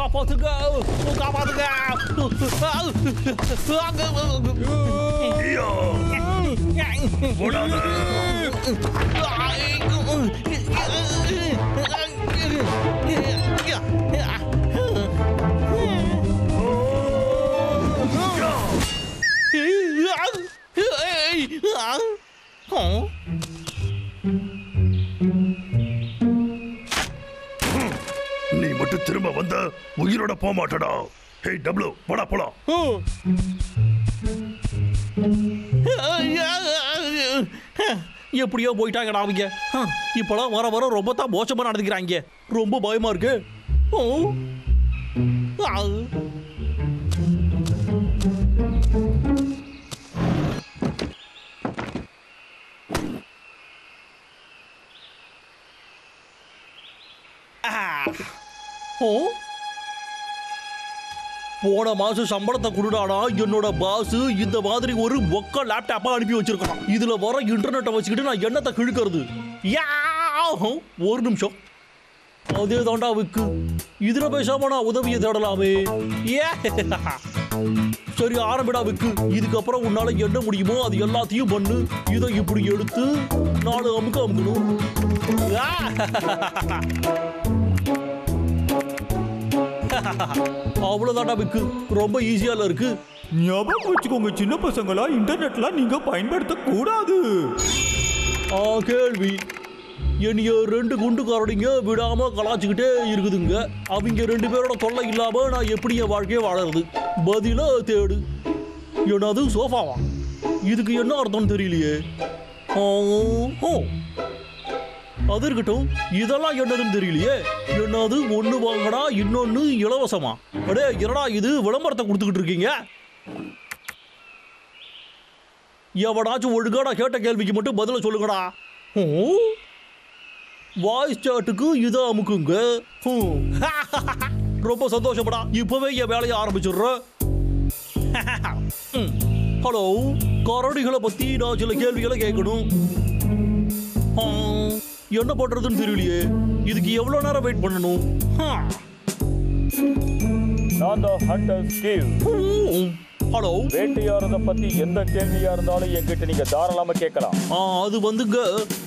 காப்பாத்துங்க காப்பாத்துங்க நீ மட்டும் திரும்ப வந்த உயிரோட போக மாட்டடா. ஹே டபுள் போடா போலாம். எப்படியோ போயிட்டாங்கடா அவங்க. இப்பெல்லாம் வர வர ரொம்ப தான் மோசமா நடந்துக்கிறாங்க. ரொம்ப பயமா இருக்கு. போன மாசம் சம்பளத்தை கொடுடானா என்னோட பாஸ் இந்த மாதிரி ஒரு மொக்க லேப்டாப்பா அனுப்பி வச்சிருக்கான். இதுல வர இன்டர்நெட்டை வச்சுக்கிட்டு நான் என்னத்தை கிழிக்கிறது? ஒரு நிமிஷம், அதே தாண்டா விக்கு. இதுல பேசாம நான் உதவியை தேடலாமே. சரி ஆரம்பிடா விக்கு. இதுக்கப்புறம் உன்னால என்ன முடியுமோ அது எல்லாத்தையும் பண்ணு. இதை இப்படி எடுத்து 4 அமுக்கு அமுக்கணும். அவ்வளவுதான்டா விக்கு. ரொம்ப ஈஸியால இருக்கு. ஞாபகம் வச்சுக்கோங்க சின்ன பசங்களா, இன்டர்நெட்லாம் நீங்க பயன்படுத்த கூடாது. கேள்வி என்னைய 2 குண்டுக்காரடிங்க விடாம கலாச்சுக்கிட்டே இருக்குதுங்க. அவங்க 2 பேரோட தொல்லை இல்லாம நான் எப்படி என் வாழ்க்கையை வாழறது? பதில தேடு. என்னது சோஃபாவா? இதுக்கு என்ன அர்த்தம் தெரியலையே. அது இருக்கட்டும், இதெல்லாம் என்னதுன்னு தெரியலையே. என்னது ஒண்ணு வாங்கடா இன்னொன்னு இலவசமா? அடே என்னடா இது விளம்பரத்தை கொடுத்துக்கிட்டு இருக்கீங்க? எவனாச்சும் ஒழுங்காடா கேட்ட கேள்விக்கு மட்டும் பதில சொல்லுங்கடா. வாய்ஸ் சாட்டுக்கு இதை அமுக்குங்க. ரொம்ப சந்தோஷப்படா. இப்பவே என் வேலையை ஆரம்பிச்சிடுறேன். ஹலோ, கரடிகளை பத்தி நான் சில கேள்விகளை கேட்கணும். என்ன பண்றதுன்னு தெரியலையே. இதுக்கு எவ்வளவு நேரம் வெயிட் பண்ணணும்? நான் தான் ஹண்டர் ஸ்டீவ். ஹலோ, வேட்டையாடுறத பத்தி எந்த கேள்வியா இருந்தாலும் என்கிட்ட நீங்க தாராளமா கேட்கலாம். அது வந்துங்க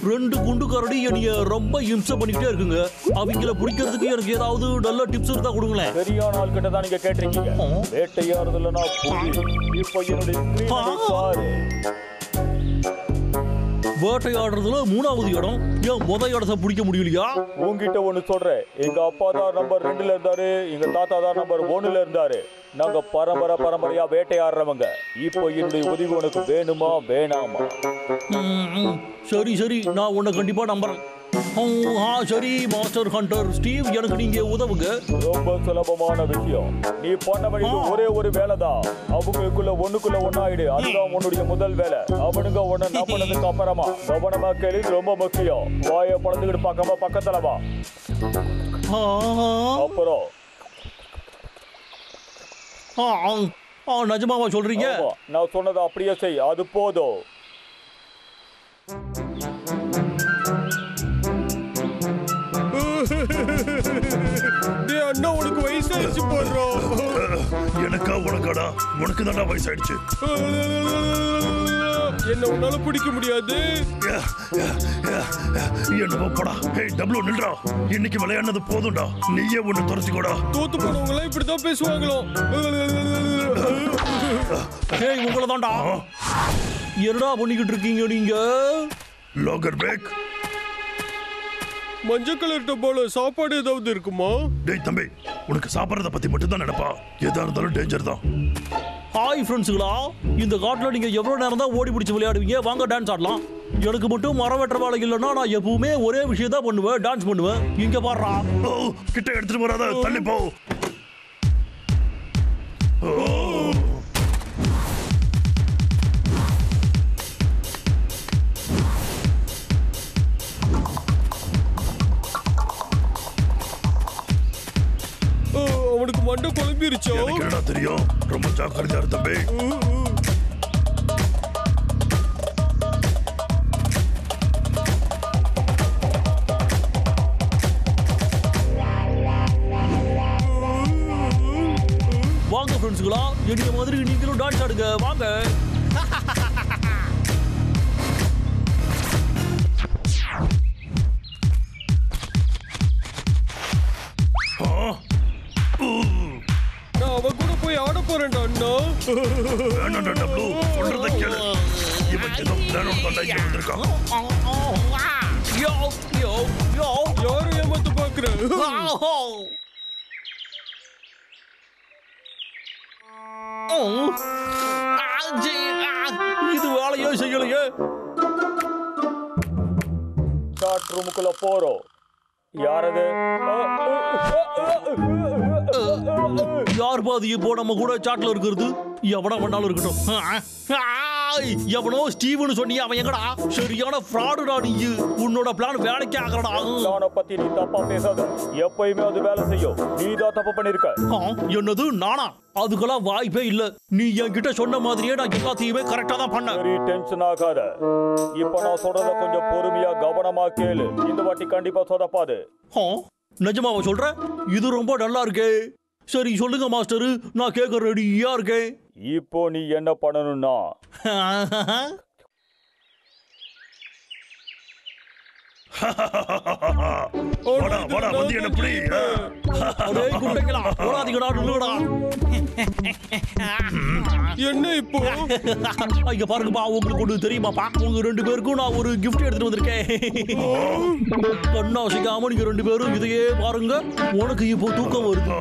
2 குண்டுக்காரடி என்னைய ரொம்ப இம்சை பண்ணிக்கிட்டே இருக்குங்க. அவங்கள பிடிக்கிறதுக்கு எனக்கு ஏதாவது நல்ல டிப்ஸ் இருந்தா கொடுங்களேன். சரியான ஆள் கிட்ட தான் நீங்க கேட்டிருக்கீங்க. வேட்டையாடுறதுல நான் இப்போ என்னுடைய ஸ்கிரீனை பாரு. வேட்டையாடுறதுல 3வது இடம். ஏன் முத இடத்தை பிடிக்க முடியலையா? உங்ககிட்ட ஒண்ணு சொல்றேன். எங்க அப்பா தான் நம்பர் 2ல இருந்தாரு, எங்க தாத்தா தான் நம்பர் 1ல இருந்தாரு. நாங்க பரம்பரையா வேட்டையாடுறவங்க. இப்போ என்னுடைய உதவி உனக்கு வேணுமா வேணாமா? சரி நான் உன்னை கண்டிப்பா நம்புறேன். சரி மாஸ்டர் ஹண்டர் ஸ்டீவ், எனக்கு நீங்க உதவுங்க. ரொம்ப சுலபமான விஷயம். நீ பண்ண வேண்டியது ஒரே ஒரு வேலை தான். அவங்களுக்குள்ள ஒண்ணுக்குள்ள ஒன்னாயிடு. அதுதான் உன்னுடைய முதல் வேலை. அவனுங்க உன்னை நம்பினதுக்கு அப்புறமா கவனமா கேளு, ரொம்ப முக்கியம். வாயை பழந்துக்கிட்டு பார்க்காம பக்கத்துல வா. அப்புறம் நிஜமாவா சொல்றீங்க? நான் சொன்னதை அப்படியே செய், அது போதும். அண்ணா உனக்கு வயசாயிடுச்சு போடுறோம். எனக்கா உனக்காடா? உனக்கு தான்டா வயசாயிடுச்சு. என்ன உன்னால பிடிக்க முடியாது. என்ன போடா. ஹே டபுள் நில்றா. இன்னைக்கு விளையாடுனது போதும்டா. நீயே ஒண்ணு துரத்திக்கோடா. தோத்து போனவங்க எல்லாம் இப்படிதான் பேசுவாங்களோ. உங்களை தான்டா. என்னடா பண்ணிக்கிட்டு இருக்கீங்க நீங்க? லாகர் பேக். மஞ்சள் கலர் டப்பால சாப்பாடு ஏதாவது இருக்குமா? டேய் தம்பி, உனக்கு சாப்பிட்றத பத்தி மட்டும் தான் நினைப்பா. எதா இருந்தாலும் டேஞ்சர் தான். ஹாய் ஃப்ரெண்ட்ஸுங்களா, இந்த காட்டில் நீங்க எவ்வளவு நேரம் தான் ஓடி பிடிச்சி விளையாடுவீங்க? வாங்க டான்ஸ் ஆடலாம். எனக்கு மட்டும் மரம் வெட்டுற வேலை இல்லைன்னா நான் எப்பவுமே ஒரே விஷயம் தான் பண்ணுவேன், டான்ஸ் பண்ணுவேன். இங்க பாடுறா. கிட்ட எடுத்துட்டு வராத, தள்ளி போ. அவனுக்கு மண்டை குழம்பிருச்சோ? எனக்கு என்னடா தெரியும். ரொம்ப ஜாக்கிரதையா இரு தம்பி. ஃப்ரெண்ட்ஸ்களா, என்னைய மாதிரி நீங்களும் டான்ஸ் ஆடுங்க வாங்க. நான் அவன் கூட போய் ஆட போறேன்டா அண்ணா. வேணாம்டா டப்ளு, சொல்றதை கேளு. இவன் ஏதோ பிளானோட தான் இங்க வந்திருக்கான். யோ யோ யோ. யாரும் ஏமாத்து பாக்குற? இது வேலையோ செய்யலையே. சாட் ரூமுக்குள்ள போறோம். யாரது? யார் பாதி இப்போ நம்ம கூட சாட்ல இருக்கிறது? எவனா வேணாலும் இருக்கட்டும். எவனோ ஸ்டீவன் சொன்னியா, அவன் எங்கடா? சரியான ஃப்ராடுடா நீ. உன்னோட பிளான் வேலைக்கு ஆகறடா. பிளான பத்தி நீ தப்பா பேசாத. எப்பயுமே அது வேலை செய்யும். நீ தான் தப்பு பண்ணிருக்க. என்னது நானா? அதுக்கெல்லாம் வாய்ப்பே இல்ல. நீ என்கிட்ட சொன்ன மாதிரியே நான் எல்லாத்தையுமே கரெக்டா தான் பண்ணேன். சரி, டென்ஷன் ஆகாத. இப்ப நான் சொல்றத கொஞ்சம் பொறுமையா கவனமா கேளு. இந்த வாட்டி கண்டிப்பா சொதப்பாது. நிஜமாவா சொல்ற? இது ரொம்ப நல்லா இருக்கே. சரி சொல்லுங்க மாஸ்டர், நான் கேட்க ரெடியா இருக்கேன். இப்போ நீ என்ன பண்ணணும்னா, வாடா வாடா வந்து என்ன புடி. டேய் குட்டைங்களா, ஓடாதீங்கடா, நில்லுங்கடா. என்ன இப்போ? இங்க பாருங்கப்பா, உங்களுக்கு ஒண்ணு தெரியுமாப்பா? உங்க 2 பேருக்கும் நான் ஒரு கிஃப்ட் எடுத்துட்டு வந்திருக்கேன். கண்ணாசிக்காம நீங்க 2 பேரும் இதையே பாருங்க. உனக்கு இப்போ தூக்கம் வருது.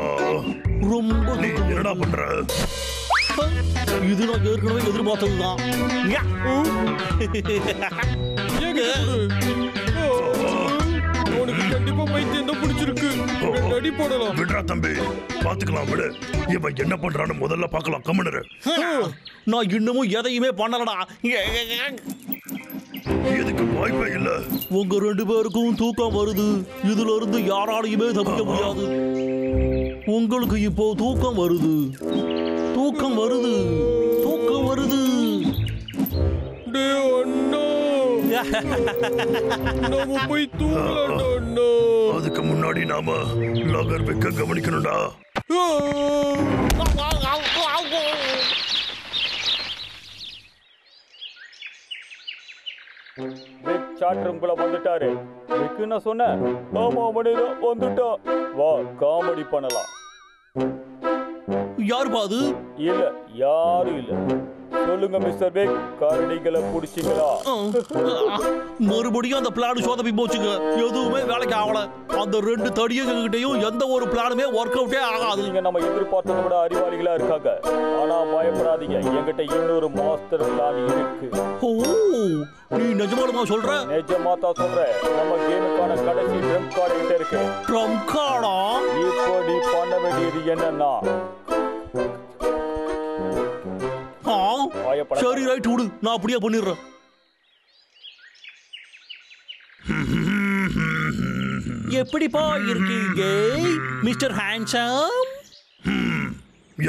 ரொம்ப நீ என்னடா பண்ற? இது நான் ஏற்கனவே எதிர்பார்த்ததுதான். உனக்கு கண்டிப்பா பைத்தியம் தான் பிடிச்சிருக்கு. அடி போடலாம். விடுறா தம்பி, பாத்துக்கலாம் விடு. இவன் என்ன பண்றான்னு முதல்ல பாக்கலாம். கம்முனரு. நான் இன்னமும் எதையுமே பண்ணலடா. இதுக்கு வாய்ப்பே இல்ல. உங்க 2 பேருக்கும் தூக்கம் வருது. இதுல இருந்து யாராலையுமே தப்பிக்க முடியாது. உங்களுக்கு இப்போ தூக்கம் வருது. தூக்கம் வருது. தூக்கம் வருது. டேய் அண்ணா, நாம போய் தூங்கலாம்டா அண்ணா. அதுக்கு முன்னாடி நாம லாகர் வைக்க கவனிக்கணும்டா. சாட் ரூமுக்குள்ள வந்துட்டாரு. விக்கு நான் சொன்னேன். ஆமா மணிதான் வந்துட்டான். வா காமெடி பண்ணலாம். யாருப்பா அது? இல்ல யாரும் இல்ல. சொல்லுங்க மிஸ்டர் பிக், கரடிகளை புடிச்சிங்களா? மறுபடியும் அந்த பிளான் சொதப்பி போச்சுங்க. எதுவுமே வேலைக்கு ஆகல. அந்த 2 தடியங்கிட்டையும் எந்த ஒரு பிளானுமே ஒர்க் அவுட்டே ஆகாது. நீங்க நம்ம எதிர்பார்த்ததை விட அறிவாளிகளா இருக்காங்க. ஆனா பயப்படாதீங்க, என்கிட்ட இன்னொரு மாஸ்டர் பிளான் இருக்கு. ஓ, நீ நிஜமாலுமா சொல்ற? நிஜமா தான் சொல்றேன். நம்ம கேமுக்கான கடைசி ட்ரம்ப் கார்டு கிட்ட இருக்கு. ட்ரம்ப் கார்டா? இப்போ நீ பண்ண வேண்டியது என்னன்னா, சரி ரைட், விடு, நான் அப்படியே பண்ணிடுறேன். எப்படிப்பா இருக்கீங்க மிஸ்டர் ஹேண்ட்ஸம்?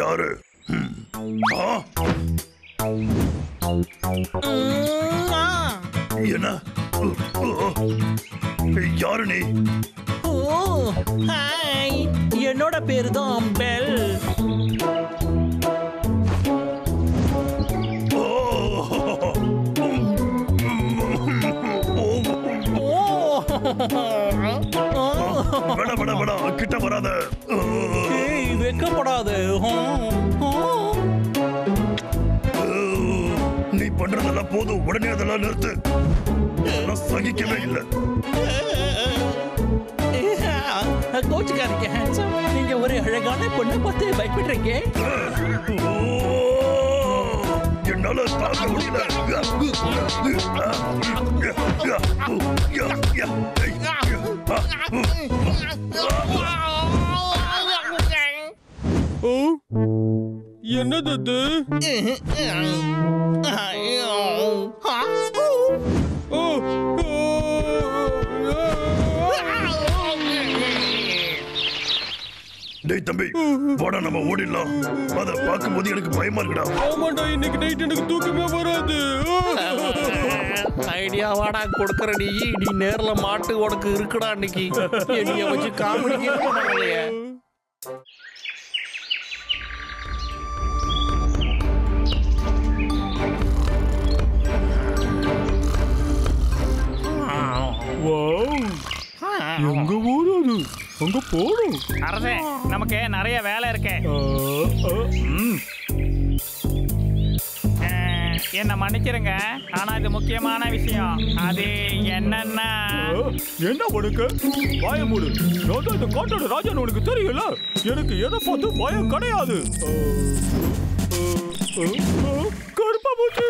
யாரு? என்ன? யாரு நீ? ஓ ஹாய், என்னோட பேரு தான் பெல். கிட்ட வராத. வெக்கப்படாத. நீ பண்றதெல்லாம் போதும், உடனே அதெல்லாம் நிறுத்து. சகிக்கவே இல்லை. கோச்சுக்காரீங்க ஹேண்ட்ஸம், நீங்க ஒரு அழகான பொண்ணை பார்த்து பயப்படுறீங்க. என்னால தாங்க முடியல. என்னது அது? டேய் தம்பி, வாடா நம்ம ஓடிடலாம். அத பார்க்கும்போது எனக்கு பயமா இருக்குடா. ஆமாண்டா, இன்னைக்கு நைட் எனக்கு தூக்கமே வராது. ஐடியா வாடா கொடுக்கற நீ நேர்ல மாட்டு உனக்கு இருக்குடா. இன்னைக்கு என்னைய வச்சு காமெடி அங்க போகணும். அரசே நமக்கு நிறைய வேலை இருக்கு. என்ன மன்னிச்சிருங்க, ஆனா இது முக்கியமான விஷயம். அது என்னன்னா என்ன உனக்கு பயம் மூடு. நான் தான் இந்த காட்டோட ராஜான்னு உனக்கு தெரியல. எனக்கு எதை பார்த்து பயம் கிடையாது. கருப்பா பூச்சி.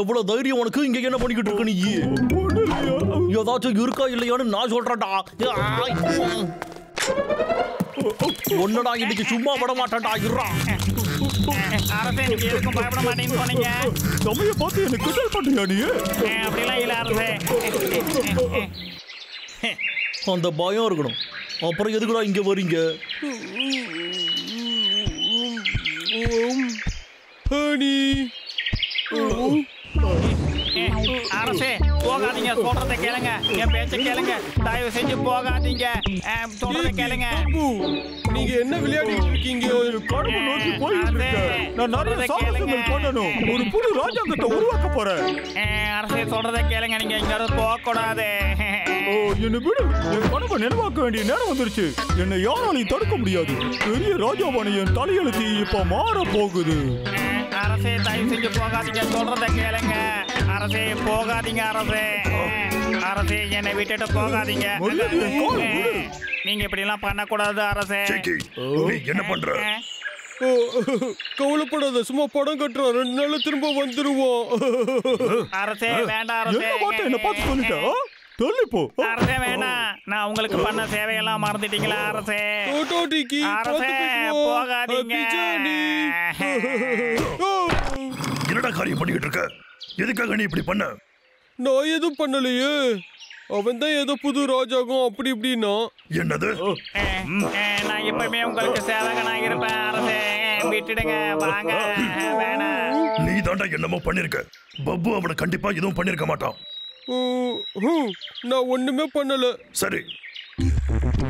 எவ்வளவு தைரியம் உனக்கு? இங்க என்ன பண்ணிக்கிட்டு இருக்க நீ? ஏதாச்சும் இருக்கா இல்லையான்னு நான் சொல்றேன்டா. ஒன்னடா இன்னைக்கு சும்மா விட மாட்டேன்டா. இருறா. அரசே நீங்க எதுக்கும் பயப்பட மாட்டேன்னு சொன்னீங்க. சமய பார்த்து என்ன கிண்டல் பண்றியா நீ? அப்படிலாம் இல்ல அரசே. அந்த பயம் இருக்கணும். அப்புறம் எதுக்குடா இங்க வரீங்க? ஹனி அரசே போகாதீங்க, சொல்றதை கேளுங்க, என் பேச்ச கேளுங்க, தயவு செஞ்சு போகாதீங்க, சொல்றதை கேளுங்க. நீங்க என்ன விளையாடிட்டு இருக்கீங்க? கடவுளை நோக்கி போயிட்டு இருக்கேன். நான் நிறைய சாகசங்கள் பண்ணணும். ஒரு புது ராஜாங்கத்தை உருவாக்க போறேன். அரசே சொல்றதை கேளுங்க, நீங்க இங்க போக கூடாது. என்ன விடு. என் கனவை நினைவாக்க வேண்டிய நேரம் வந்துருச்சு. என்னை யாராலையும் தடுக்க முடியாது. பெரிய ராஜாவான என் தலையெழுத்து இப்ப மாற போகுது. அரசே தயவு செஞ்சு போகாதீங்க, சொல்றதை கேளுங்க. அரசே போகாதீங்க. அரசே என்னை விட்டுட்டு போகாதீங்க. நீங்க இப்படி எல்லாம் பண்ணக்கூடாது அரசே. நீ என்ன பண்ற? கவலைப்படாத, சும்மா படம் கட்டுறோம், 2 நாள்ல திரும்ப வந்துருவோம். அரசே வேண்டாம் அரசே. என்ன பார்த்து சொல்லிட்ட? சொல்லி போ. அரசே வேண்டாம். நான் உங்களுக்கு பண்ண சேவையெல்லாம் மறந்துட்டீங்களா அரசே? அரசே போகாதீங்க. என்னடா காரியம் பண்ணிக்கிட்டு இருக்க? எதுக்காக நீ இப்படி பண்ண? நான் எதுவும் பண்ணலையே. அவன் தான் ஏதோ புது ராஜாகும் அப்படி இப்படின்னா. என்னது? நான் எப்பவுமே உங்களுக்கு சேவகனா இருப்பேன் அரசே, விட்டுடுங்க, வாங்க. வேணாம். நீ தாண்டா என்னமோ பண்ணிருக்க. பப்பு அவனை கண்டிப்பா எதுவும் பண்ணிருக்க மாட்டான். நான் ஒண்ணுமே பண்ணல. சரி,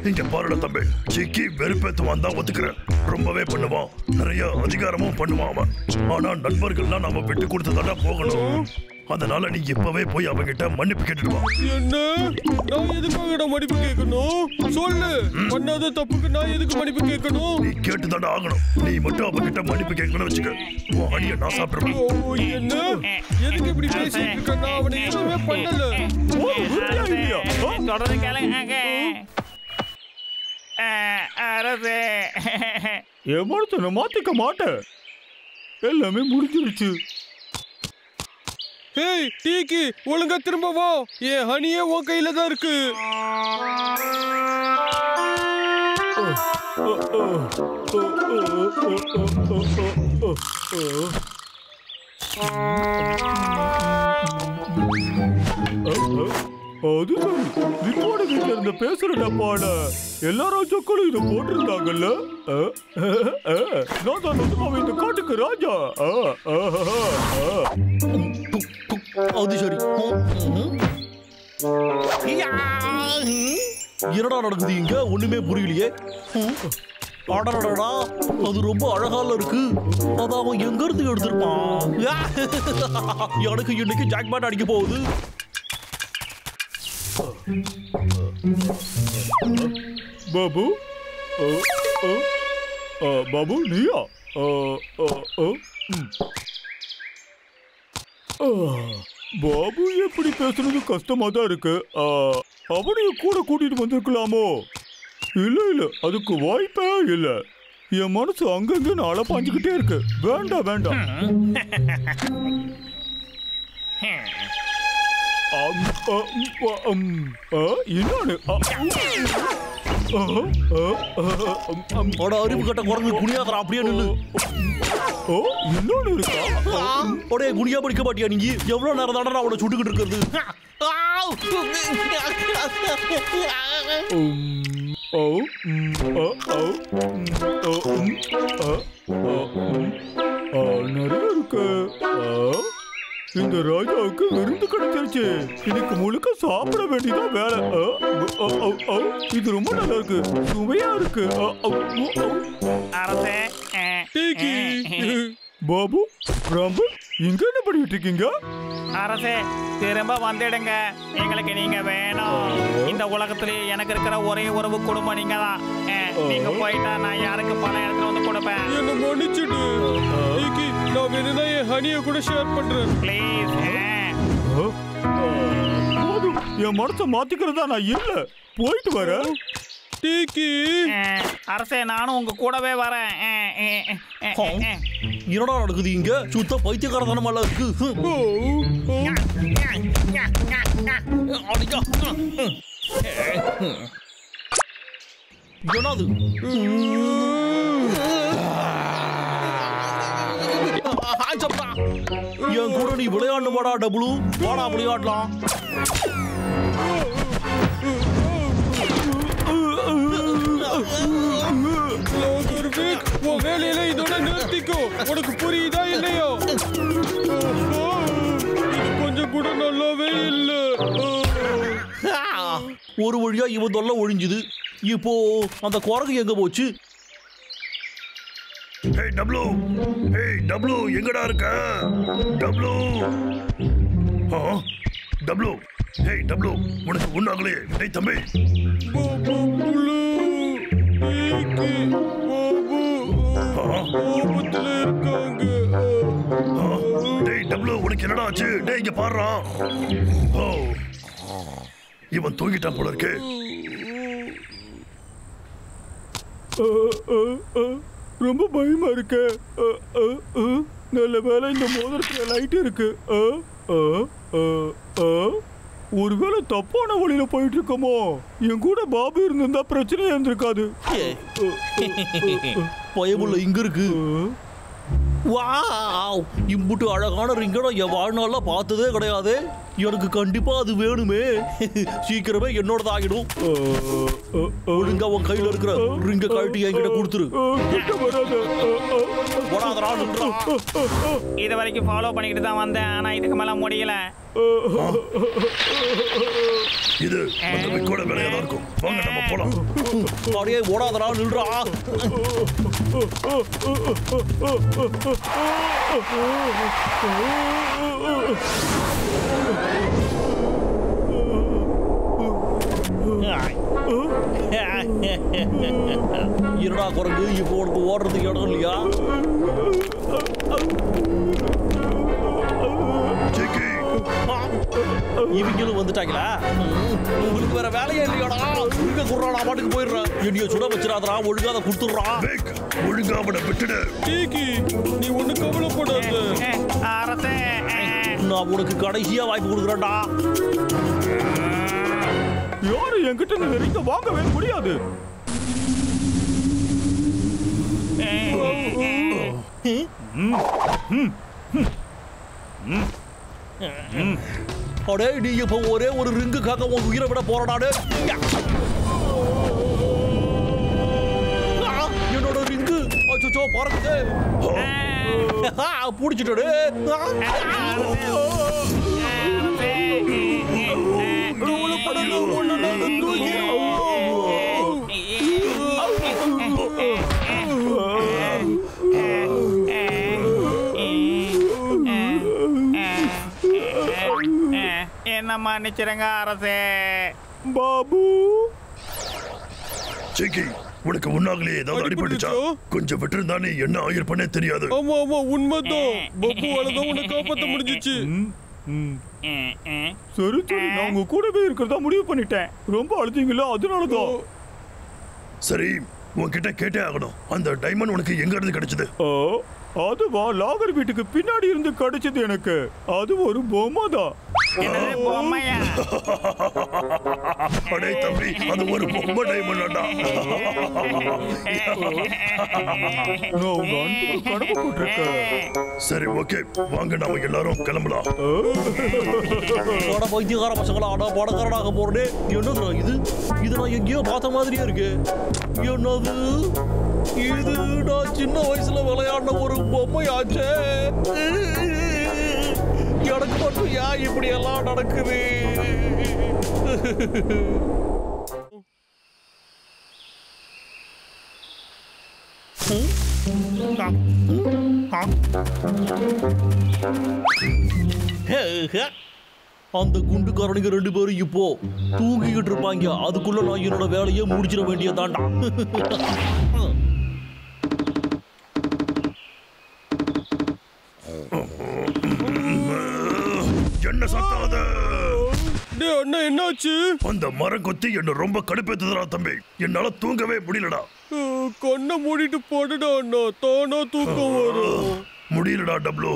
இங்க பாருடா தம்பி, சிக்கி வெறுப்பேத்துவான் தான் ஒத்துக்கிறேன். ரொம்பவே பண்ணுவான், நிறைய அதிகாரமும் பண்ணுவான் அவன். ஆனா நண்பர்கள்லாம் நாம விட்டு கொடுத்து தாண்டா போகணும். அதனால நீ இப்பவே போய் அவங்கிட்ட மன்னிப்பு கேட்டுடுவா. என்ன? நான் எதுக்காக மன்னிப்பு கேட்கணும்? சொல்லு. பண்ணாத தப்புக்கு நான் எதுக்கு மன்னிப்பு கேட்கணும்? நீ கேட்டு தாண்டா ஆகணும். நீ மட்டும் அவங்கிட்ட மன்னிப்பு கேட்கணும்னு வச்சுக்க, உன் அணியை நான் சாப்பிடுறேன். என்ன? எதுக்கு இப்படி பேசிட்டு இருக்க? நான் அவனை எதுவுமே பண்ணல. சொல்றது கேளுங்க அரசே. என் மனசை மாத்திக்க மாட்டேன். எல்லாமே முடிஞ்சிருச்சு. ஹேய் டீக்கி, ஒழுங்கா திரும்ப வா. என் ஹனியே உன் கையில தான் இருக்கு. அது ரிப்போர்ட் வீட்டுல இருந்த பேசுற டப்பால எல்லா ராஜாக்களும் இதை போட்டிருந்தாங்கல்ல. நான் தான் அவன் இந்த காட்டுக்கு ராஜா. அது சரி. என்னடா நடக்குது இங்க? ஒண்ணுமே புரியலையே. அடடடா, அது ரொம்ப அழகால இருக்கு. அத அவன் எங்க இருந்து எடுத்திருப்பான்? எனக்கு இன்னைக்கு ஜாக்பாட் அடிக்க போகுது. பாபு, பாபு நீயா? பாபு எப்படி பேசுறது கஷ்டமா தான் இருக்கு. அவனையும் கூட கூட்டிட்டு வந்திருக்கலாமோ? இல்ல இல்ல, அதுக்கு வாய்ப்பே இல்ல. என் மனசு அங்கங்க நாள பாஞ்சுக்கிட்டே இருக்கு. வேண்டாம் வேண்டாம். அறிவு கட்ட குரங்கு குனியாதரா, அப்படியே நில்லு. இன்னொன்னு இருக்கா? உடைய குனியா படிக்க மாட்டியா நீங்க? எவ்வளவு நேரம் தானே அவனை சுட்டுக்கிட்டு இருக்கிறது? நிறைய இருக்கு. இந்த ராஜாவுக்கு விருந்து கிடைச்சிருச்சு. இதுக்கு முழுக்க சாப்பிட வேண்டியதான் வேலை. இது ரொம்ப நல்லா இருக்கு, சுவையா இருக்கு. அரசே டீக்கி, பாபு, ராம்பு, இங்க என்ன பண்ணிட்டு இருக்கீங்க? அரசே திரும்ப வந்துடுங்க, எங்களுக்கு நீங்க வேணும். இந்த உலகத்திலே எனக்கு இருக்கிற ஒரே உறவு குடும்பம் நீங்க தான். நீங்க போயிட்டா நான் யாருக்கு பணம் எடுத்துட்டு வந்து கொடுப்பேன்? என்ன மன்னிச்சிடு டிகி, நான் வேணும்னா என் ஹனியை கூட ஷேர் பண்றேன். ப்ளீஸ். போதும், என் மனசை மாத்திக்கிறதா நான் இல்ல. போயிட்டு வரேன். டிகி, அரசே நானும் உங்க கூடவே வரேன். என்னடா நடக்குது இங்க? சுத்த பைத்தியக்காரத்தனமால இருக்கு. என்னது? என் கூட நீ விளையாடணுமாடா டபுளு? வாடா விளையாடலாம். உன் வேலையில இதோட நிறுத்திக்கோ. உனக்கு புரியுதா இல்லையோ? இது கொஞ்சம் கூட நல்லாவே இல்ல. ஒரு வழியா இவன் தொல்லை ஒழிஞ்சுது. இப்போ அந்த குரங்கு எங்க போச்சு? ஏய் டப்ளு, ஏய் டப்ளு, எங்கடா இருக்க? டப்ளு, டப்ளு, ஏய் டப்ளு, உனக்கு ஒண்ணாகலையே? டேய் தம்பி, டேய் டப்ளு, உனக்கு என்னடா ஆச்சு? டேய் இங்க பாருடா. ஓ, இவன் தூங்கிட்டான் போல இருக்கு. ரொம்ப பயமா இருக்கு. நல்ல வேலை இந்த மோதிரத்துல லைட் இருக்கு. ஒருவேளை தப்பான வழியில போயிட்டு இருக்கோமோ? என் கூட பாபு இருந்திருந்தா பிரச்சனையே இருந்திருக்காது. பயமுள்ள இங்க இருக்கு. வாவ், இம்புட்டு அழகான ரிங்கை நான் என் வாழ்நாள்ல பார்த்ததே கிடையாது. எனக்கு கண்டிப்பா அது வேணுமே. சீக்கிரமே என்னோட ஆகிடும். ஒழுங்கா உன் கையில இருக்கிற ரிங்க கழட்டி என்கிட்ட கொடுத்துரு. இது வரைக்கும் ஃபாலோ பண்ணிக்கிட்டு தான் வந்தேன், ஆனா இதுக்கு மேல முடியல. இது அந்த விக்கோட வேலையா தான் இருக்கும். வாங்க நம்ம போலாம். அப்படியே ஓடாதடா, நில்றா. இருடா குரங்கு, இப்போ உனக்கு ஓடுறதுக்கு இடம் இல்லையா? இவங்களும் வந்துட்டாங்களா? உங்களுக்கு வேற வேலையே இல்லையாடா? இங்க குர்றாடா, பாட்டுக்கு போயிடுறேன். என்னைய சுட வச்சிடாதடா, ஒழுங்கா அதை கொடுத்துடுறா. ஒழுங்கா அவனை விட்டுடு. டிகி, நீ ஒண்ணு கவலைப்படாத. அரசே, நான் உனக்கு கடைசியா வாய்ப்பு கொடுக்குறேன்டா. யாரு என்கிட்ட இந்த ரிங்க வாங்கவே முடியாது. அடே, நீ இப்ப ஒரே ஒரு ரிங்குக்காக உன் உயிரை விட போராடாடு. என்னோட ரிங்கு அச்சோ பறக்குது. புடிச்சிட்டு என்ன மன்னிச்சிருங்க அரசே. பாபு, சிக்கி, உனக்கு உன்னாகலே ஏதாவது அடிபட்டுச்சா? கொஞ்சம் விட்டுருந்தா நீ என்ன ஆயிருப்பனே தெரியாது. ஆமா ஆமா, உண்மைதான். பப்புவாலதான் உன்னை காப்பாற்ற முடிஞ்சிச்சு. சரி சரி, நான் உங்க கூடவே இருக்கிறதா முடிவு பண்ணிட்டேன். ரொம்ப அழுதிங்களா? அதனாலதான். சரி, உன்கிட்ட கேட்டே ஆகணும். அந்த டைமண்ட் உனக்கு எங்க இருந்து கிடைச்சது? அதுவா, லாகர் வீட்டுக்கு பின்னாடி இருந்து கிடைச்சது எனக்கு. அது ஒரு பொம்மை தான். அடே தம்பி, அது ஒரு பொம்மை டைமண்டா. நான் உங்க அன்புக்கு கடமைப்பட்டிருக்கேன். சரி ஓகே, வாங்க நாம எல்லாரும் கிளம்பலாம். பைத்தியக்கார பசங்களா, ஆனா படக்காரனாக போறேன். என்னதுடா இது? இது நான் எங்கேயோ பார்த்த மாதிரியே இருக்கு. என்னது இது? நான் சின்ன வயசுல விளையாடின ஒரு பொம்மை ஆச்சே. எனக்கு மட்டும் ஏன் இப்படி எல்லாம் நடக்குது? அந்த குண்டுக்காரனுங்க 2 பேரும் இப்போ தூங்கிக்கிட்டு இருப்பாங்க. அதுக்குள்ள நான் என்னோட வேலையை முடிச்சிட வேண்டியதாண்டா. என்ன சத்தாத? டேய் அண்ணா என்னாச்சு? அந்த மரம் கொத்தி என்ன ரொம்ப கடுப்பேத்துதுடா தம்பி. என்னால தூங்கவே முடியலடா. கண்ணை மூடிட்டு போடுடா அண்ணா, தானா தூக்கம் வரும். முடியலடா டப்ளு.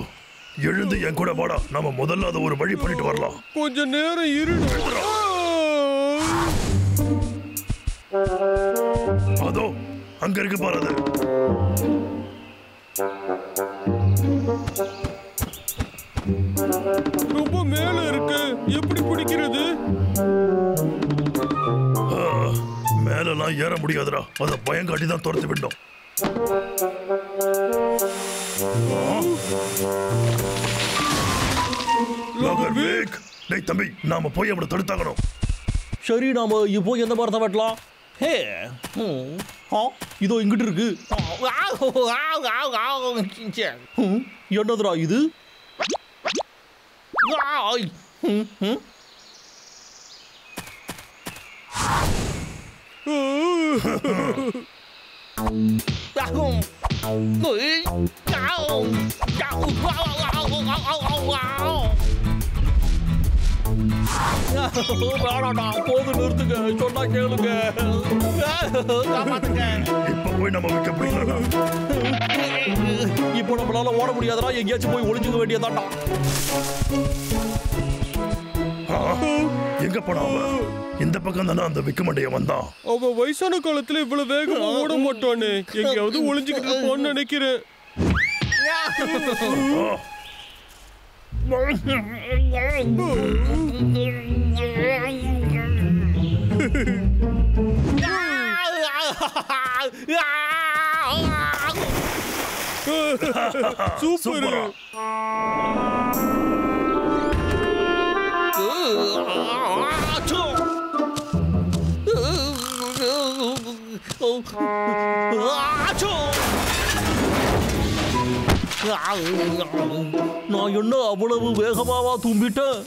எழுந்து என் கூட வாடா. நாம முதல்ல அதை ஒரு வழி பண்ணிட்டு வரலாம். கொஞ்ச நேரம் இருடா. அதோ அங்க இருக்கு பாரு. அது ரொம்ப மேல இருக்கு, எப்படி பிடிக்கிறது? மேலெல்லாம் ஏற முடியாதுடா. அதை பயம் காட்டி தான் துரத்து விட்டோம். டேய் தம்பி, நாம போய் அவனை தடுத்தாகணும். சரி, நாம இப்போ எந்த மரத்தை வெட்டலாம்? ஹே, இதோ இங்கிட்டு இருக்கு. என்னதுடா இது? போது நிறுத்துங்க, சொன்னா கேளுங்க. இப்ப போய் நம்ம வைக்க முடியல. இப்போ நம்மளால ஓட முடியாதா? எங்கேயாச்சும் போய் ஒளிஞ்சுக்க வேண்டியதாண்டா. எங்க போனா? இந்த பக்கம் தானே அந்த விக்குமண்டைய வந்தான். அவன் வயசான காலத்துல இவ்வளவு வேகமா ஓட மாட்டானே. எங்கேயாவது ஒளிஞ்சுக்கிட்டு இருப்பான்னு நினைக்கிறேன். சூப்பர். நான் என்ன அவ்வளவு வேகமாவா தும்பிட்டேன்?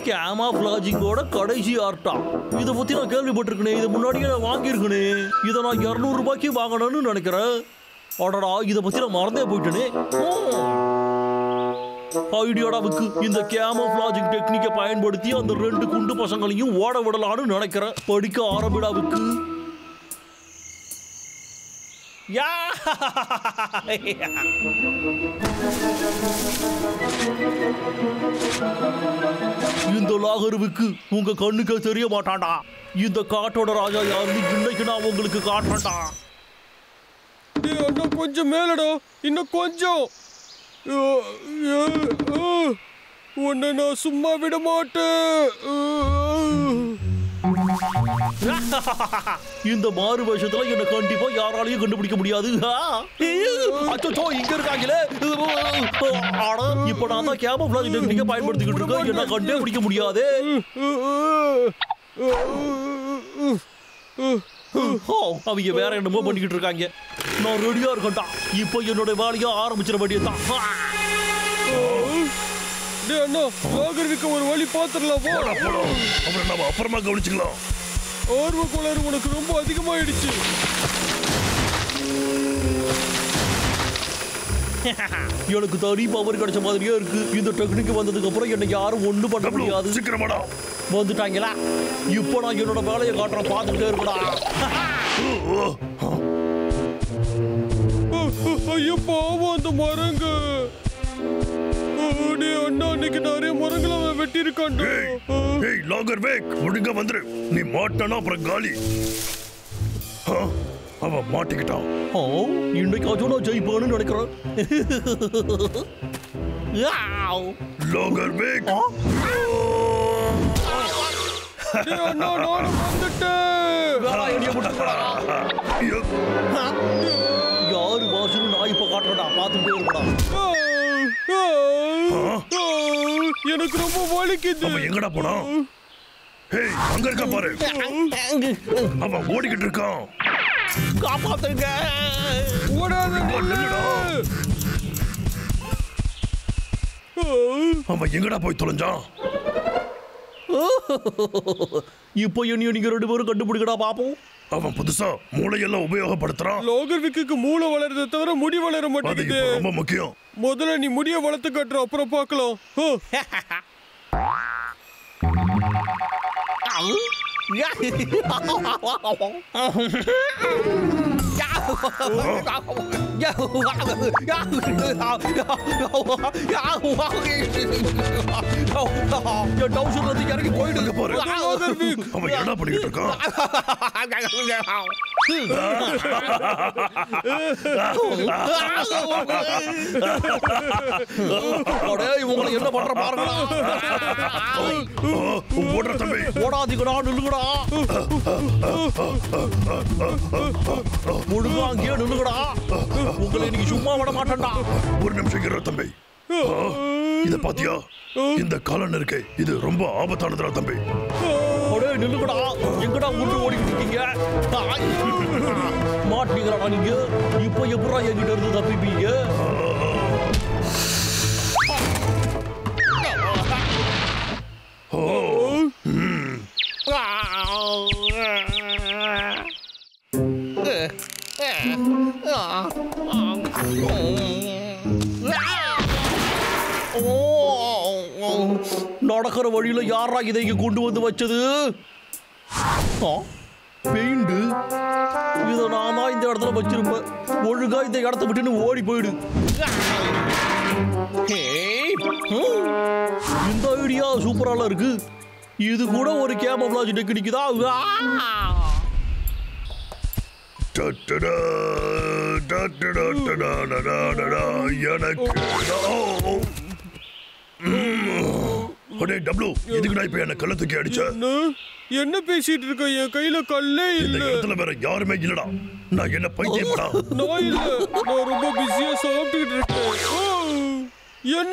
கேமோஃப்ளாஜிங்கோட கடைசி ஆர்ட்டா. இதை பத்தி நான் கேள்விப்பட்டிருக்கேனே. இது முன்னாடியே நான் வாங்கியிருக்கேனே. இதை நான் 200 ரூபாய்க்கு வாங்கணும்னு நினைக்கிறேன். அடடா, இதை பத்தி நான் மறந்தே போயிட்டேனே. ஐடியாடாவுக்கு இந்த கேமோஃப்ளாஜிங் டெக்னிக்கை பயன்படுத்தி அந்த 2 குண்டு பசங்களையும் ஓட விடலான்னு நினைக்கிறேன். படிக்க ஆரம்பிடாவுக்கு. இந்த லாகருவுக்கு உங்க கண்ணுக்கு தெரிய மாட்டான்டா. இந்த காட்டோட ராஜா யாருன்னு இன்னைக்கு நான் உங்களுக்கு காட்டுறேன்டா. கொஞ்சம் மேலடா, இன்னும் கொஞ்சம். உன்னை நான் சும்மா விட மாட்டேன். இந்த மாறு வேஷத்துல என்ன கண்டிப்பா யாராலையும் கண்டுபிடிக்க முடியாது. அச்சோ, இங்க இருக்காங்களே. இப்ப நான் தான் கேமோஃப்ளாஜ் டெக்னிக்கை பயன்படுத்திக்கிட்டு இருக்கேன். என்ன கண்டே பிடிக்க முடியாது. அவங்க வேற என்னமோ பண்ணிக்கிட்டு இருக்காங்க. நான் ரெடியா இருக்கேன்டா. இப்போ என்னோட வேலையை ஆரம்பிச்சிட வேண்டியதுதான். ஒரு வழி பாத்துடலாம். நம்ம அப்புறமா கவனிச்சுக்கலாம். ஆர்வ கோளாறு உனக்கு ரொம்ப அதிகமாயிடுச்சு. எனக்கு தனி பவர் கிடைச்ச மாதிரியே இருக்கு. இந்த டெக்னிக் வந்ததுக்கு அப்புறம் என்ன யாரும் ஒண்ணு பண்ண முடியாது. சீக்கிரமாடா வந்துட்டாங்களா? இப்போ நான் என்னோட வேலையை காட்டுறேன், பார்த்துக்கிட்டே இருக்கடா. ஐயோ பாவம் அந்த மரங்க. அண்ணா, இன்னைக்கு நிறைய மரங்களை அவன் வெட்டி இருக்கான். லாகர் வேக், ஒழுங்கா வந்துரு. நீ மாட்டானா அப்புறம் காலி. அவன் மாட்டிக்கிட்டான். இன்னைக்காச்சும் நான் ஜெயிப்பான்னு நினைக்கிறேன். லாகர் வேக், யாரு பாசுன்னு நான் இப்ப காட்டுறடா, பார்த்துட்டே இருக்கடா. எனக்கு ரொம்ப வலிக்குது. அவன் எங்கடா போனான்? அங்க இருக்க பாரு. அவன் ஓடிக்கிட்டு இருக்கான். காப்பாத்துங்க. ஓடாத நில்லு. அவன் எங்கடா போய் தொலைஞ்சான்? இப்போ என்னைய நீங்க 2 பேரும் கண்டுபிடிக்கடா பாப்போம். அவன் புதுசா மூளையெல்லாம் உபயோகப்படுத்துறான். லோகர்விக்கு மூளை வளருதே தவிர முடி வளர அது மாட்டேங்குது. இப்ப ரொம்ப முக்கியம். முதல்ல நீ முடிய வளர்த்து காட்டுற, அப்புறம் பார்க்கலாம். இறங்கி போயிடு. அங்க பாரு. அவன் என்ன பண்ணிட்டு இருக்கான்? இவங்களை என்ன பண்ற பாருங்களா. ஓடுற தம்பி. ஓடாதீங்கடா, நில்லுங்கடா. முழுங்க அங்கேயே நில்லுங்கடா. உங்களை இன்னைக்கு சும்மா விட மாட்டேன்டா. ஒரு நிமிஷம் இரு தம்பி. இத பாத்தியா? இந்த காலன் இருக்கே, இது ரொம்ப ஆபத்தானதுடா தம்பி. அடே நில்லுங்கடா. எங்கடா உண்டு ஓடிக்கிட்டு இருக்கீங்க? மாட்டீங்கடா நீங்க. இப்போ எப்படா என்கிட்ட இருந்து தப்பிப்பீங்க? நடக்கிற வழியில யாரா இதை கொண்டு வந்து வச்சது? பெயிண்டு. இதை நானா இந்த இடத்துல வச்சிருப்பேன். ஒழுங்கா இந்த இடத்த விட்டுன்னு ஓடி போயிடு. இந்த ஐடியா சூப்பரால இருக்கு. இது கூட ஒரு கேமோஃப்ளாஜ் டெக்னிக் தான். என்ன பேசிட்டு இருக்க? என் கையில கல்லே இல்ல. வேற யாருமே இல்லடா. நான் என்ன பைத்தியம்டா? நான் இல்ல, நான் ரொம்ப பிஸியா சாப்பிட்டுட்டு இருக்கேன். என்ன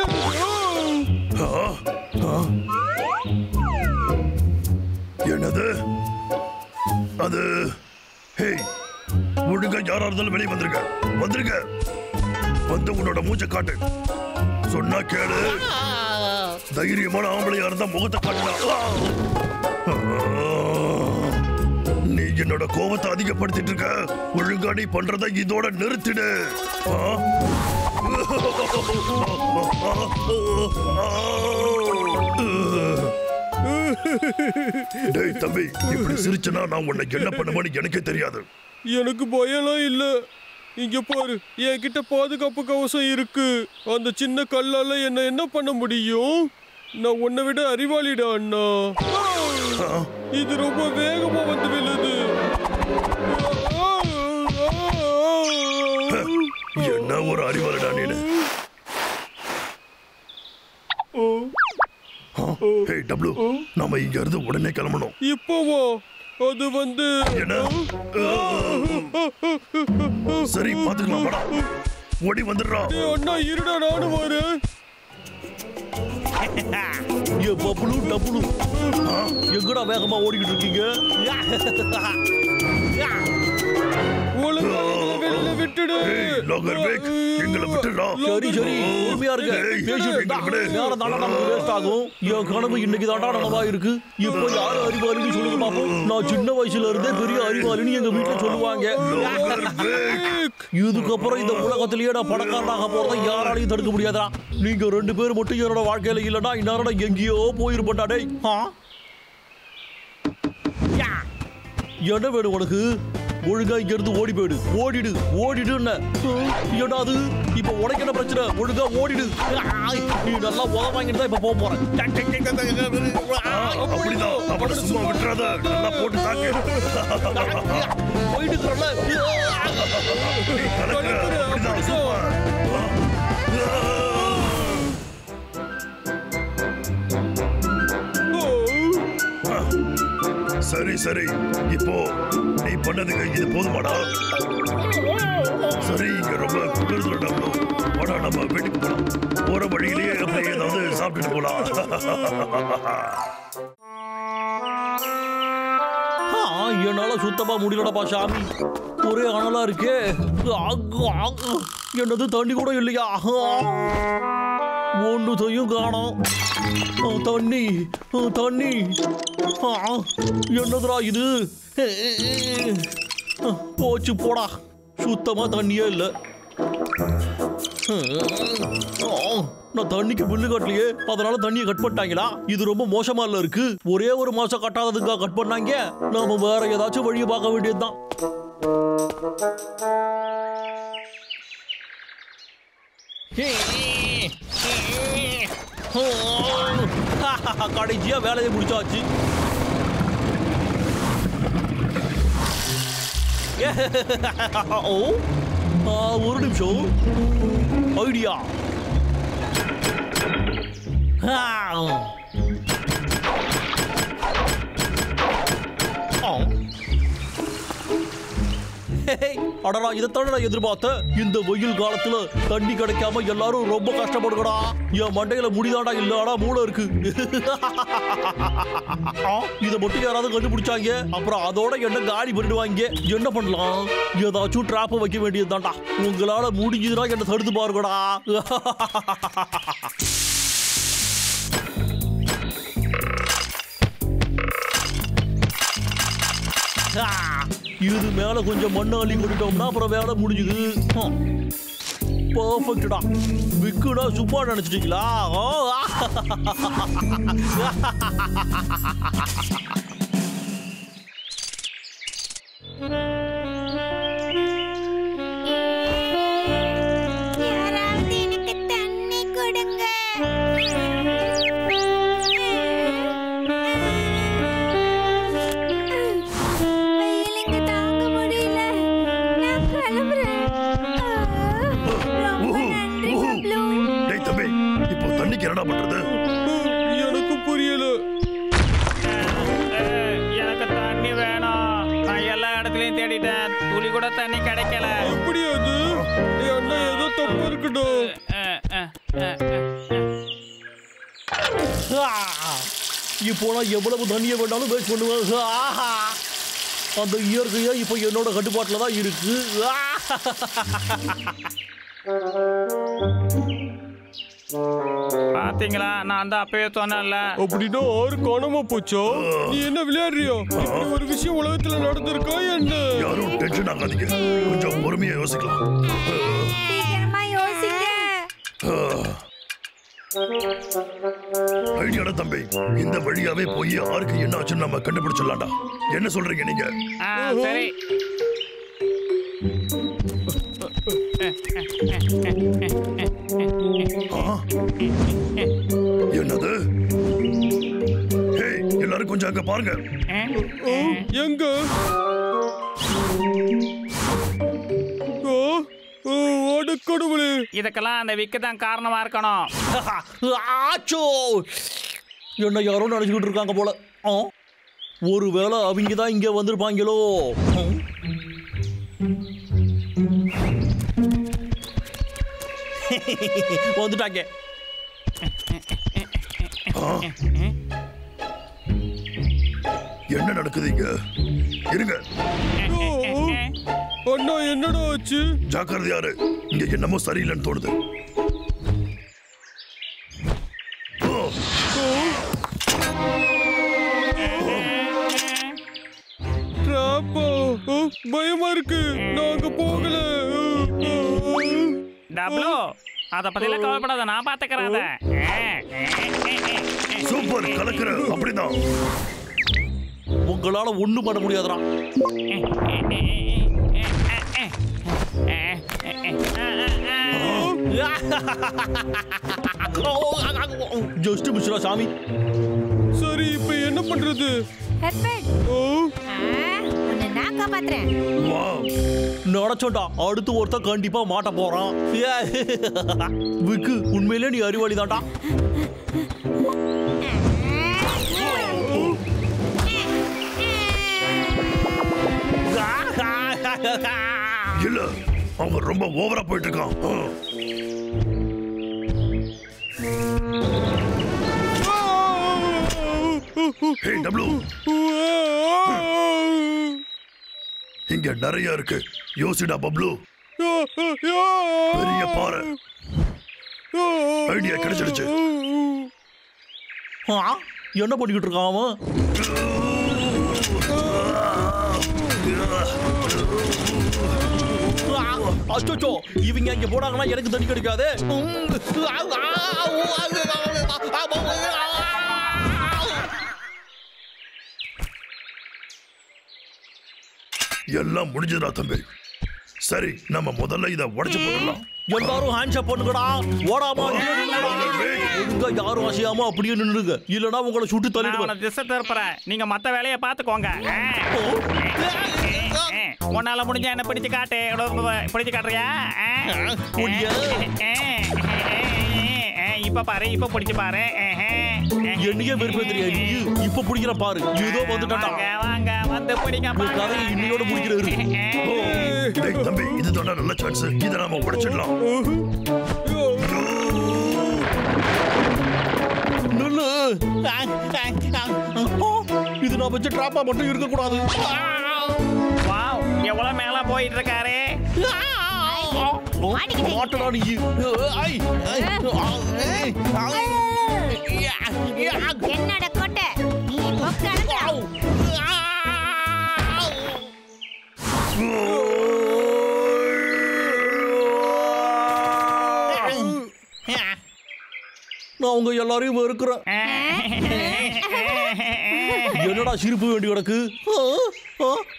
என்னது அது? ஹேய், ஒழுங்கா யாரா இருந்தாலும் வெளியே வந்துருங்க. வந்துருங்க. வந்து உன்னோட மூச்சை காட்டு. சொன்னா கேளு. தைரியமான ஆம்பளையா இருந்தா முகத்தை காட்டுடா. நீ என்னோட கோபத்தை அதிகப்படுத்திட்டு இருக்க. ஒழுங்கா நீ பண்றத இதோட நிறுத்திடு. டேய் தம்பி, இப்படி சிரிச்சனா நான் உன்னை என்ன பண்ணுவேன்னு எனக்கே தெரியாது. எனக்கு பயம்லாம் இல்ல. இங்க பாரு, என்கிட்ட பாதுகாப்பு கவசம் இருக்கு. அந்த சின்ன கல்லால என்ன பண்ண முடியும்? நான் உன்னை விட அறிவாளிடா அண்ணா. இது ரொம்ப வேகமா வந்து விழுது. என்ன ஒரு அறிவாளிடா நீனு. ஹேய் டப்ளு, நாம இங்க இருந்து உடனே கிளம்பணும். இப்போவா? அது வந்து என்ன? சரி பாத்துக்கலாம். வாடா, ஓடி வந்துடுறா. அண்ணா இருடா, நானும் வரேன். பப்ளு டப்ளு எங்கடா வேகமா ஓடிக்கிட்டு இருக்கீங்க? வெளியில விட்டுடு. எங்களை விட்டுடா. சரி சரி, உண்மையா இருக்க. நேரம் தாண்டா நமக்கு வேஸ்ட் ஆகும். என் கனவு இன்னைக்கு தாண்டா நனவா இருக்கு. இப்போ யாரு அறிவாளின்னு சொல்லுங்க பாப்போம். நான் சின்ன வயசுல இருந்தே பெரிய அறிவாளின்னு எங்க வீட்டுல சொல்லுவாங்க. இதுக்கப்புறம் இந்த உலகத்திலேயே நான் பணக்காரனாக போறதை யாராலையும் தடுக்க முடியாதா? நீங்க 2 பேர் மட்டும் என்னோட வாழ்க்கையில இல்லைன்னா இந்நேரம் எங்கேயோ போயிருப்பேன்டா. டேய் என்ன வேணும் உனக்கு? ஒழுங்கா இங்க இருந்து ஓடி போயிடு. ஓடிடு. என்னடா அது? இப்ப உனக்கு என்ன பிரச்சனை? ஒழுங்கா ஓடிடு. நீ நல்லா உத வாங்கிட்டு தான் இப்ப போக போறேன். அப்படிதான், அவனை சும்மா விட்டுறாத. நல்லா போட்டு தாக்கு. போயிட்டு இருக்கறல. சரி சரி, இப்போ நீ பண்ணதுக்கு இது போதுமாடா? சரி, இங்க ரொம்ப குளிர்துடா. வாடா, நம்ம வீட்டுக்கு போலாம். போற வழியிலேயே அப்படியே ஏதாவது சாப்பிட்டுட்டு போலாம். என்னால சுத்தமா முடியலடப்பா சாமி. ஒரே அனலா இருக்கே. என்னது தண்ணி கூட இல்லையா? ஒன்னுத்தையும் காணோம். தண்ணி தண்ணி என்னதுடா இது? போச்சு போடா, சுத்தமா தண்ணியே இல்லை. நான் தண்ணிக்கு பில்லு கட்டலையே, அதனால தண்ணியை கட் பண்ணிட்டாங்களா? இது ரொம்ப மோசமா இல்ல இருக்கு. ஒரே ஒரு மாசம் கட்டாததுக்காக கட் பண்ணாங்க. நாம வேற ஏதாச்சும் வழியை பார்க்க வேண்டியதுதான். கடைசியா வேலையை முடிச்சாச்சு. ஒரு நிமிஷம், ஐடியா. அடடா, இதைத்தான நான் எதிர்பார்த்தேன். இந்த வெயில் காலத்துல தண்ணி கிடைக்காம எல்லாரும் ரொம்ப கஷ்டப்படுங்கடா. என் மண்டையில முடிதாடா இல்ல, ஆனா மூளை இருக்கு. இதை மட்டும் யாராவது கண்டுபிடிச்சாங்க, அப்புறம் அதோட என்ன காலி பண்ணிடுவாங்க. என்ன பண்ணலாம்? ஏதாச்சும் டிராப்ப வைக்க வேண்டியதுதான்டா. உங்களால முடிஞ்சதுன்னா என்ன தடுத்து பாருங்கடா. இது மேல கொஞ்சம் மண்ணு அள்ளி கொண்டுட்டோம்னா அப்புறம் வேலை முடிஞ்சுது. பர்ஃபெக்ட்டா. விக்குடா சும்மா நினைச்சிட்டீங்களா? என்னடா பண்றது? எனக்கு புரியல. எனக்கு தண்ணி வேணும். நான் எல்லா இடத்துலயும் தேடிட்டேன், துளி கூட தண்ணி கிடைக்கல. எப்படி அது? அண்ணா ஏதோ தப்பு இருக்கட்டும். இப்போ நான் எவ்வளவு தண்ணியை வேண்டாலும் வேஸ்ட் பண்ணுவேன். அந்த இயற்கையா இப்போ என்னோட கட்டுப்பாட்டுல தான் இருக்கு. பாத்தீங்களா, நான் தான் அப்பவே சொன்னேன்ல. அப்படின்னா ஆறு காணாம போச்சோ? நீ என்ன விளையாடுறியோ? இப்படி ஒரு விஷயம் உலகத்துல நடந்திருக்கா என்ன? யாரும் டென்ஷன் ஆகாதீங்க, கொஞ்சம் பொறுமையா யோசிக்கலாம். ஐடியாடா தம்பி, இந்த வழியாவே போய் யாருக்கு என்ன ஆச்சுன்னு நம்ம கண்டுபிடிச்சிடலாம்டா. என்ன சொல்றீங்க நீங்க? சரி. என்னது? எல்லாரும் கொஞ்சம் அங்க பாருங்க. எங்க? கடவுளே, இதுக்கெல்லாம் அந்த விக்கு தான் காரணமா இருக்கணும். என்ன யாரோ நினைச்சுக்கிட்டு இருக்காங்க போல. ஒருவேளை அவங்க தான் இங்க வந்திருப்பாங்களோ? வந்துட்டாங்க. என்ன நடக்குதுங்க? இருங்க. அண்ணா என்னடா ஆச்சு? ஜாக்கிரதையாரு, இங்க என்னமோ சரியில்லைன்னு தோணுது. பயமா இருக்கு, நாங்க போகல. டப்ளு, அத பத்தில கவலைப்படாத, நான் பாத்துக்கிறேன். சூப்பர், கலக்குற. அப்படிதான். உங்களால ஒண்ணும் பண்ண முடியாதுடா. ஜஸ்ட் மிஸ்ரா சாமி. சரி, இப்ப என்ன பண்றது? நடச்சோண்டா, அடுத்து ஒருத்தன் கண்டிப்பா மாட்ட போறான். விக்கு, உண்மையிலே நீ அறிவாளி தான்டா. இல்ல, அவன் ரொம்ப ஓவரா போயிட்டு இருக்கான். Hey, W. இங்க நிறைய இருக்கு. யோசிடா பப்ளு. பெரிய பாறை. ஐடியா கிடைச்சிடுச்சு. என்ன பண்ணிக்கிட்டு இருக்கான் அவன்? அச்சோ, இவங்க இங்க போனாங்கன்னா எனக்கு தண்ணி கிடைக்காது. எல்லாம் முடிஞ்சதா தம்பி? சரி, நம்ம முதல்ல இத உடைச்சு போடலாம். எல்லாரும் ஹேண்ட்ஷேக் பண்ணுங்கடா. ஓடாம ஒழுங்கா யாரும் அசையாம அப்படியே நின்னுங்க, இல்லனா உங்களை சுட்டு தள்ளிடுவேன். திசை திருப்புறேன், நீங்க மத்த வேலையை பாத்துக்கோங்க. உன்னால முடிஞ்ச என்ன பிடிச்சு காட்டு. பிடிச்சு காட்டுறியா? இப்ப பாரு, இப்ப பிடிச்சு பாரு. என்னையே வெறுப்பே தெரியாது. இப்ப பிடிக்கிற பாரு. ஏதோ வந்துட்டான்டா. வாங்க வந்து பிடிங்க. கதையை இன்னையோட முடிக்கிறாரு. தம்பி, இதுதான் நல்ல சான்ஸ். இதை நாம உடைச்சிடலாம். இது நான் வச்ச டிராப்பா மட்டும் இருக்க கூடாது. வாவ், எவ்வளவு மேல போயிட்டு இருக்காரு. மாட்டடா நீ. என்னோட கோட்டை நீ பொக்கடா. நான் உங்க எல்லாரையும் வெறுக்கிறேன். என்னடா சிரிப்பு வேண்டி கிடக்கு?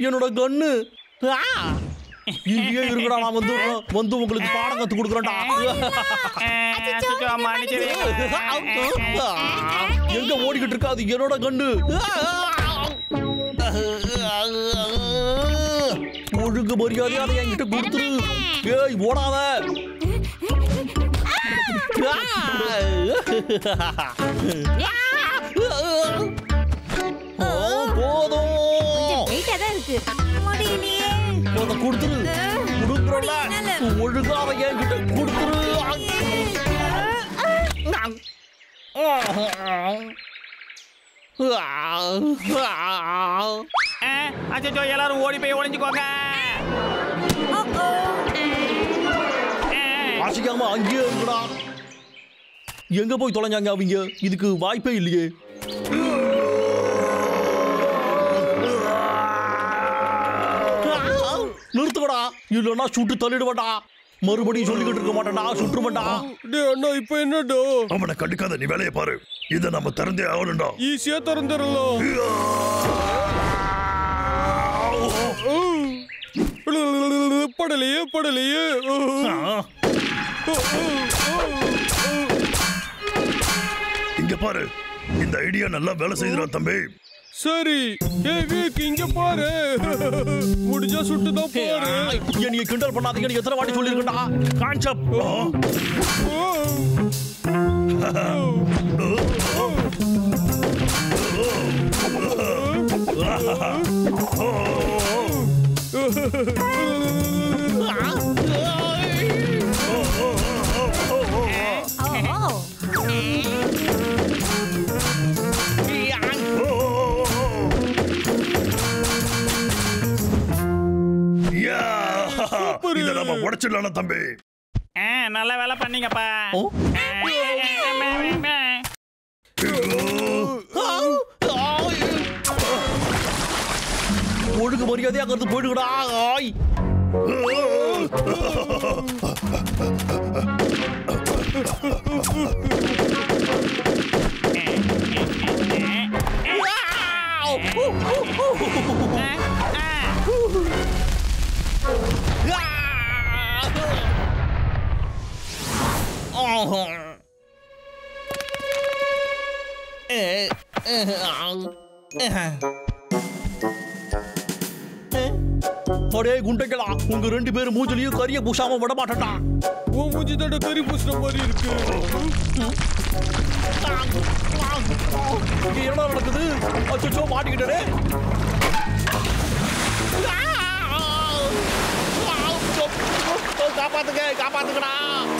என்னோட கண்ணு இங்கேயே இருக்குடா. நான் வந்து உங்களுக்கு பாடம் கத்து கொடுக்குறேன்டா. எங்க ஓடிக்கிட்டு இருக்காது என்னோட கண்ணு? ஒழுங்கு மரியாதை அதை என்கிட்ட கொடுத்துரு. ஏய், ஓடாத. போதும். கொடுத்துரு. கொடுக்குறோம்ல, ஒழுங்கா அதை என்கிட்ட கொடுத்துரு. அச்சோ, எல்லாரும் ஓடி போய் ஒளிஞ்சுக்கோங்க. ஆசிக்காம அங்கேயே இருக்குடா. எங்க போய் தொலைஞ்சாங்க அவங்க? இதுக்கு வாய்ப்பே இல்லையே. நிறுத்துக்கடா, இல்லைன்னா சுட்டு தள்ளிடுவேன்டா. மறுபடியும் சொல்லிக்கிட்டு இருக்க மாட்டேன்டா, சுட்டுருவேன்டா. அண்ணா, இப்ப என்னடா? அவனை கண்டுக்காத, நீ வேலையை பாரு. இதை நம்ம திறந்தே ஆகணும்டா. ஈஸியா திறந்துடலாம். படலையே படலையே. இங்க பாரு, இந்த ஐடியா நல்லா வேலை செய்யுதுடா தம்பி. சரி, இங்க பாரு. முடிஞ்சா சுட்டுதான் பாரு. நீங்க கிண்டல் பண்ணாதீங்கன்னு எத்தனை வாட்டி சொல்லிருக்கா? கான்செப்ட். இதை நம்ம உடைச்சிடலாம் தம்பி. நல்ல வேலை பண்ணீங்கப்பா. ஒழுங்கு மரியாதையா அங்கிருந்து போயிடுங்கடா. அடே குண்டைகளா, உங்க ரெண்டு பேரும் மூஞ்சிலையும் கரிய பூசாம விட மாட்டேன்டா. உன் மூஞ்சி தட கறி பூசுற மாதிரி இருக்கு. என்ன நடக்குது? அச்சோ, மாட்டிக்கிட்டே. காப்பாத்துக்கடா.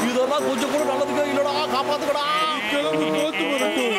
இதெல்லாம் கொஞ்சம் கூட நல்லதுக்கே இல்லடா. காப்பாத்துக்கடா. கிளம்பு, பார்த்து வரட்டும்.